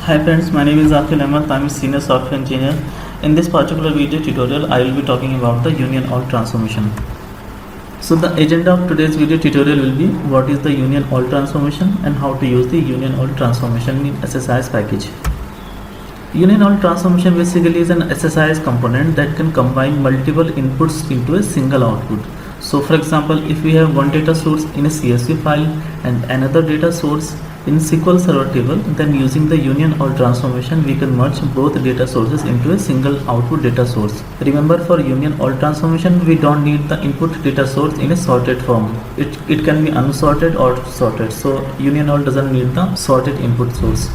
Hi friends, my name is Akhil Ahmed. I'm a senior software engineer. In this particular video tutorial, I will be talking about the Union All transformation. So the agenda of today's video tutorial will be what is the Union All transformation and how to use the Union All transformation in SSIS package. Union All transformation basically is an SSIS component that can combine multiple inputs into a single output. So for example, if we have one data source in a CSV file and another data source in SQL Server table, then using the Union All transformation, we can merge both data sources into a single output data source. Remember, for Union All transformation, we don't need the input data source in a sorted form. It can be unsorted or sorted. So Union All doesn't need the sorted input source.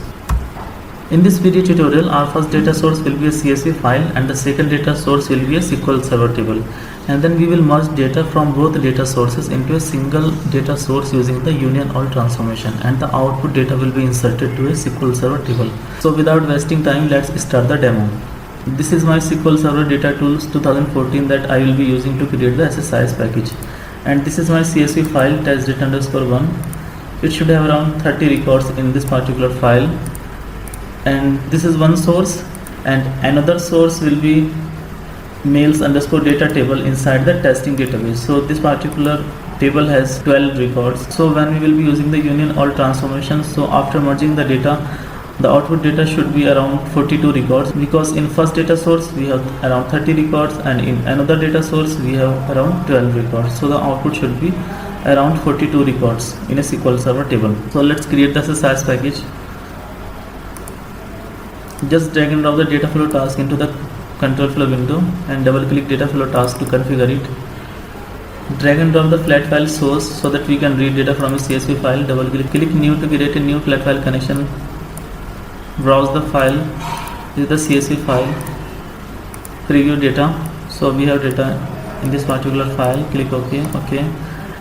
In this video tutorial, our first data source will be a CSV file and the second data source will be a SQL Server table. And then we will merge data from both data sources into a single data source using the Union All transformation, and the output data will be inserted to a SQL Server table. So without wasting time, let's start the demo. This is my SQL Server Data Tools 2014 that I will be using to create the SSIS package. And this is my CSV file test_1. It should have around 30 records in this particular file. And this is one source, and another source will be mails_data table inside the testing database. So this particular table has 12 records. So when we will be using the Union All transformation, so after merging the data, the output data should be around 42 records, because in first data source we have around 30 records and in another data source we have around 12 records. So the output should be around 42 records in a SQL Server table. So let's create the SSIS package. Just drag and drop the data flow task into the control flow window and double click data flow task to configure it. Drag and drop the flat file source so that we can read data from a CSV file. Double click new to create a new flat file connection. Browse the file. This is the CSV file. Preview data. So we have data in this particular file. Click OK.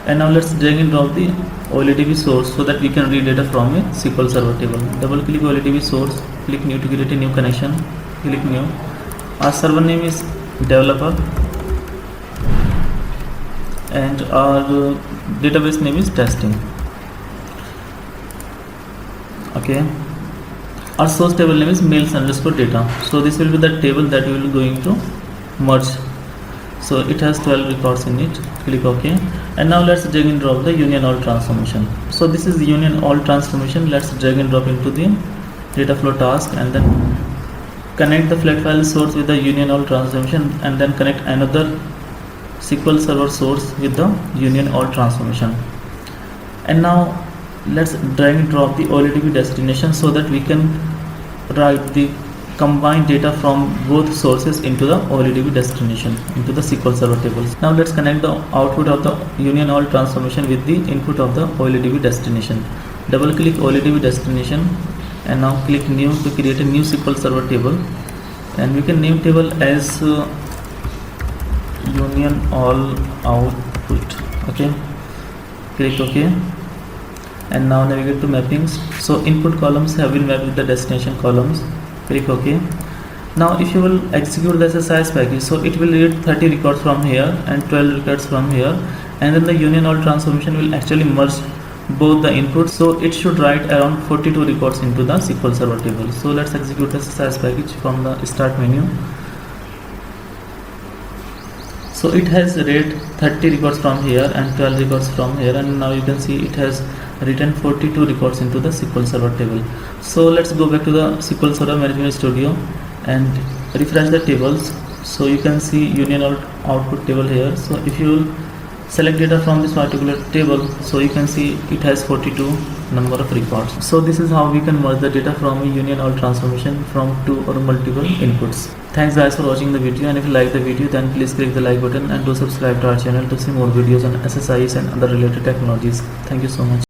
And now let's drag and drop the OLEDB source so that we can read data from a SQL Server table. Double click OLEDB source. Click new to create a new connection. Click new. Our server name is developer and our database name is testing. Okay. Our source table name is mails_data. So this will be the table that we will going to merge. So it has 12 records in it. Click OK. And now let's drag and drop the Union All transformation. So this is the Union All transformation. Let's drag and drop into the data flow task and then connect the flat file source with the Union All transformation, and then connect another SQL Server source with the Union All transformation. And now let's drag and drop the OLEDB destination so that we can write the combined data from both sources into the OLEDB destination, into the SQL Server tables. Now let's connect the output of the Union All transformation with the input of the OLEDB destination. Double click OLEDB destination and now click new to create a new SQL Server table, and we can name table as Union All output. Okay, click OK. And now navigate to mappings. So input columns have been mapped with the destination columns. Click OK. Now if you will execute the SSIS package, so it will read 30 records from here and 12 records from here, and then the Union All transformation will actually merge both the inputs. So it should write around 42 records into the SQL Server table. So let's execute the SSIS package from the start menu. So it has read 30 records from here and 12 records from here, and now you can see it has written 42 records into the SQL Server table. So let's go back to the SQL Server Management Studio and refresh the tables. So you can see Union All output table here. So if you will select data from this particular table, so you can see it has 42 number of records. So this is how we can merge the data from a Union All transformation from two or multiple inputs. Thanks guys for watching the video, and if you like the video then please click the like button and do subscribe to our channel to see more videos on SSIS and other related technologies. Thank you so much.